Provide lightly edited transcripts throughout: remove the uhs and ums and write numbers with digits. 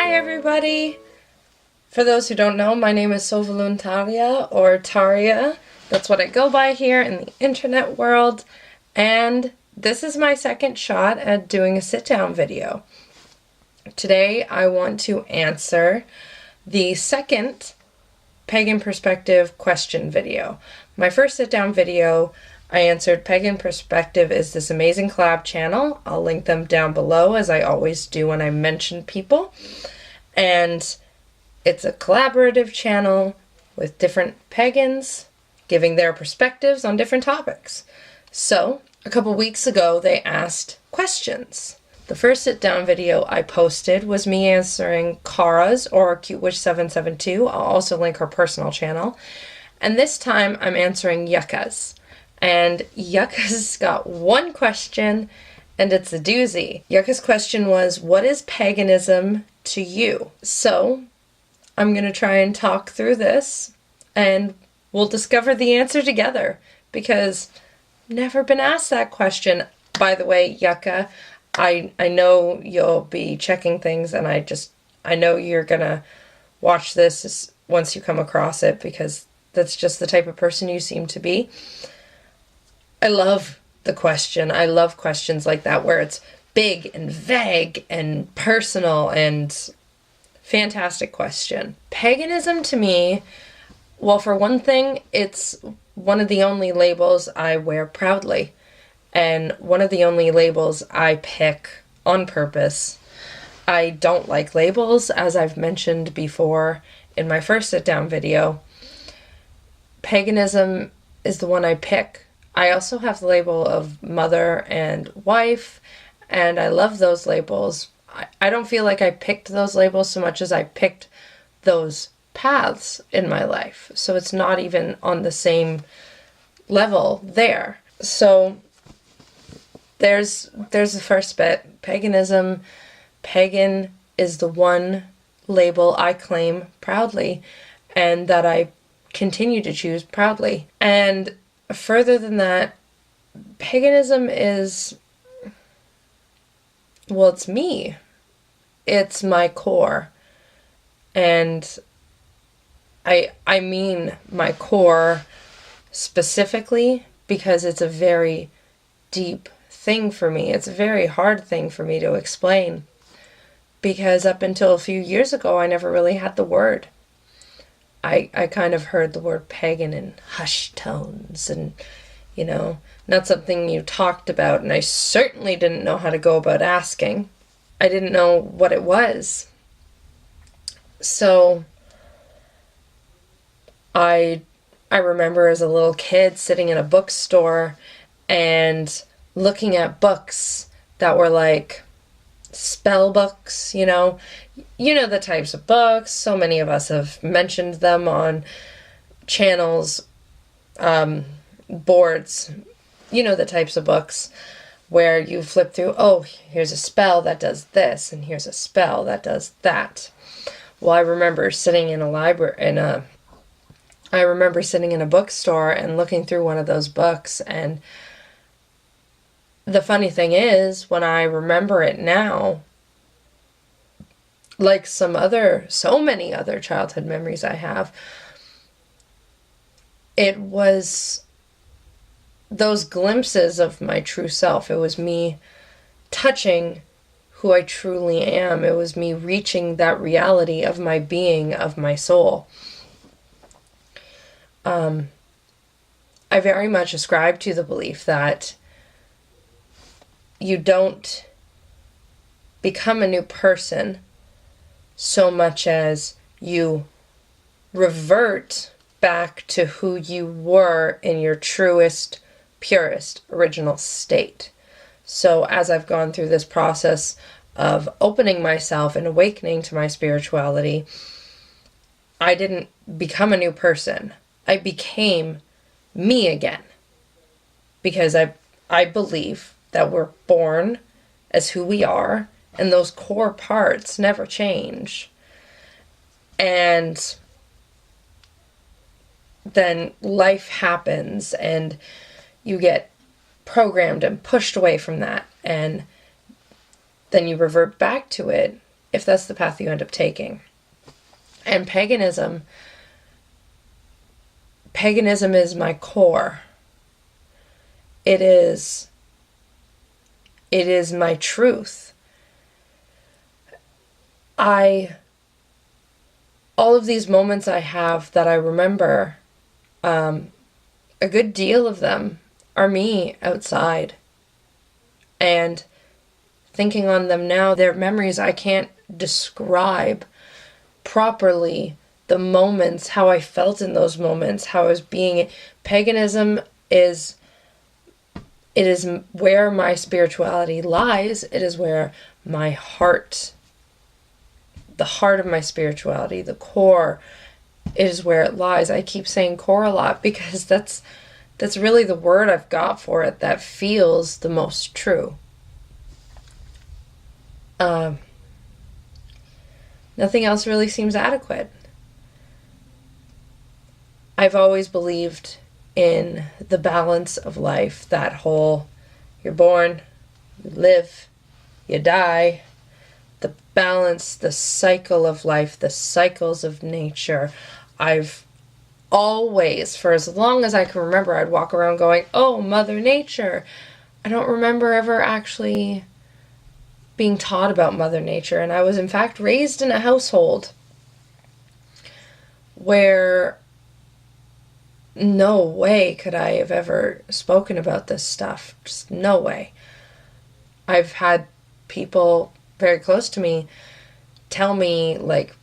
Hi everybody! For those who don't know, my name is Sovoluntaria, or Taria. That's what I go by here in the internet world. And this is my second shot at doing a sit-down video. Today I want to answer the second Pagan Perspective question video. My first sit-down video, I answered Pagan Perspective is this amazing collab channel. I'll link them down below, as I always do when I mention people. And it's a collaborative channel with different pagans giving their perspectives on different topics. So, a couple weeks ago, they asked questions. The first sit-down video I posted was me answering Kara's, or CuteWitch772. I'll also link her personal channel. And this time, I'm answering Yucca's. And Yucca's got one question, and it's a doozy. Yucca's question was, what is paganism to you? So, I'm going to try and talk through this, and we'll discover the answer together, because I've never been asked that question. By the way, Yucca, I know you'll be checking things, and I know you're going to watch this once you come across it, because that's just the type of person you seem to be. I love the question. I love questions like that where it's big and vague and personal and fantastic question. Paganism to me, well, for one thing, it's one of the only labels I wear proudly and one of the only labels I pick on purpose. I don't like labels, as I've mentioned before in my first sit-down video. Paganism is the one I pick. I also have the label of mother and wife, and I love those labels. I don't feel like I picked those labels so much as I picked those paths in my life. So it's not even on the same level there. So there's the first bit. Paganism. Pagan is the one label I claim proudly and that I continue to choose proudly. And further than that, paganism is, well, it's me. It's my core. And I mean my core specifically because it's a very deep thing for me. It's a very hard thing for me to explain. Because up until a few years ago, I never really had the word. I kind of heard the word pagan in hushed tones and, not something you talked about, and I certainly didn't know how to go about asking. I didn't know what it was. So I remember as a little kid sitting in a bookstore and looking at books that were like spell books, you know the types of books. So many of us have mentioned them on channels, boards, the types of books where you flip through, oh, here's a spell that does this, and here's a spell that does that. Well, I remember sitting in a bookstore and looking through one of those books, and the funny thing is, when I remember it now, like so many other childhood memories I have, it was those glimpses of my true self. It was me touching who I truly am. It was me reaching that reality of my being, of my soul. I very much ascribe to the belief that you don't become a new person so much as you revert back to who you were in your truest, purest, original state. So as I've gone through this process of opening myself and awakening to my spirituality, I didn't become a new person. I became me again. Because I believe that we're born as who we are, and those core parts never change. And then life happens, and you get programmed and pushed away from that, and then you revert back to it if that's the path you end up taking. And paganism is my core. It is my truth. All of these moments I have that I remember, a good deal of them are me outside. And thinking on them now, they're memories I can't describe properly. The moments, how I felt in those moments, how I was being. Paganism is where my spirituality lies. It is where my heart, the heart of my spirituality, the core, is where it lies. I keep saying core a lot because that's really the word I've got for it that feels the most true. Nothing else really seems adequate. I've always believed in the balance of life, that whole, you're born, you live, you die, the balance, the cycle of life, the cycles of nature. I've always, for as long as I can remember, I'd walk around going, oh, Mother Nature. I don't remember ever actually being taught about Mother Nature. And I was, in fact, raised in a household where no way could I have ever spoken about this stuff. Just no way. I've had people very close to me tell me, like,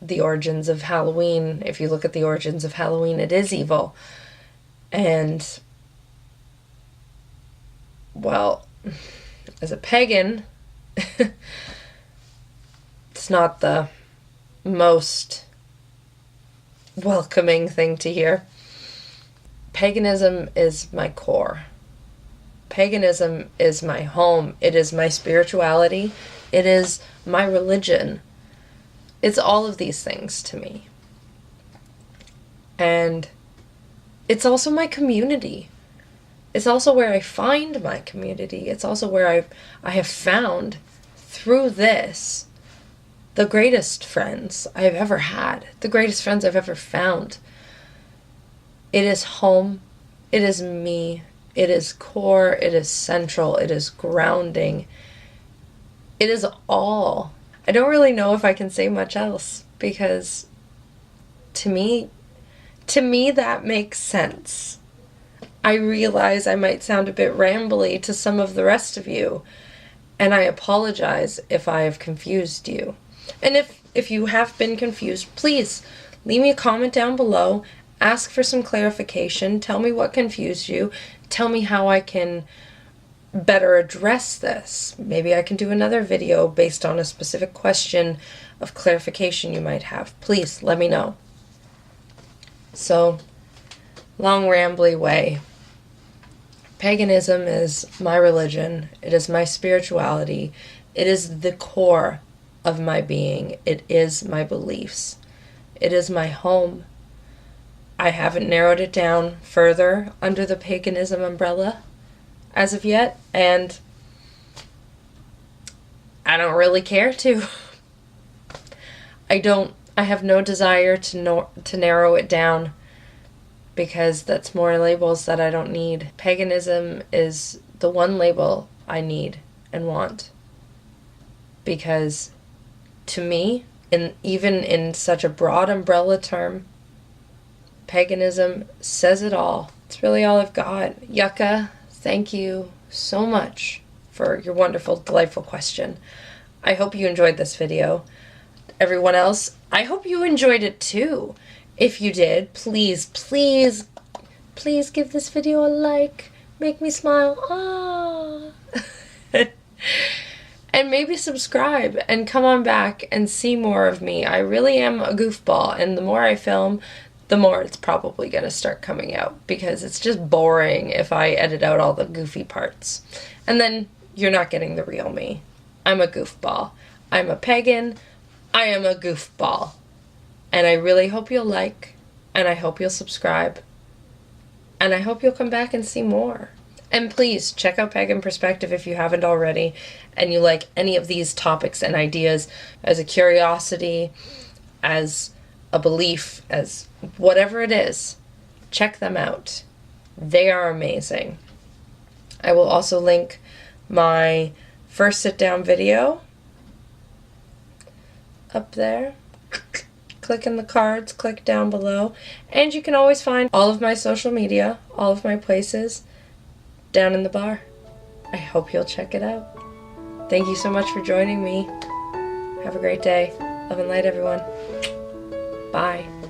the origins of Halloween. If you look at the origins of Halloween, it is evil. And, well, as a pagan, it's not the most welcoming thing to hear. Paganism is my core. Paganism is my home. It is my spirituality. It is my religion. It's all of these things to me. And it's also my community. It's also where I find my community. It's also where I have found, through this, the greatest friends I've ever had. The greatest friends I've ever found. It is home. It is me. It is core. It is central. It is grounding. It is all. I don't really know if I can say much else, because to me that makes sense. I realize I might sound a bit rambly to some of the rest of you, and I apologize if I have confused you. And if you have been confused, please leave me a comment down below, ask for some clarification, tell me what confused you, tell me how I can better address this. Maybe I can do another video based on a specific question of clarification you might have. Please let me know. So, long rambly way. Paganism is my religion. It is my spirituality. It is the core of my being. It is my beliefs. It is my home. I haven't narrowed it down further under the paganism umbrella as of yet, and I don't really care to. I have no desire to narrow it down, because that's more labels that I don't need. Paganism is the one label I need and want, because to me, even in such a broad umbrella term, paganism says it all. It's really all I've got. Yucca, thank you so much for your wonderful, delightful question. I hope you enjoyed this video. Everyone else, I hope you enjoyed it too. If you did, please, please, please give this video a like. Make me smile. Ah. And maybe subscribe and come on back and see more of me. I really am a goofball, and the more I film, the more it's probably going to start coming out, because it's just boring if I edit out all the goofy parts. And then you're not getting the real me. I'm a goofball. I'm a pagan. I am a goofball. And I really hope you'll like, and I hope you'll subscribe, and I hope you'll come back and see more. And please check out Pagan Perspective if you haven't already, and you like any of these topics and ideas as a curiosity, as a belief, as whatever it is. Check them out. They are amazing. I will also link my first sit-down video up there. Click in the cards, click down below. And you can always find all of my social media, all of my places, down in the bar. I hope you'll check it out. Thank you so much for joining me. Have a great day. Love and light, everyone. Bye.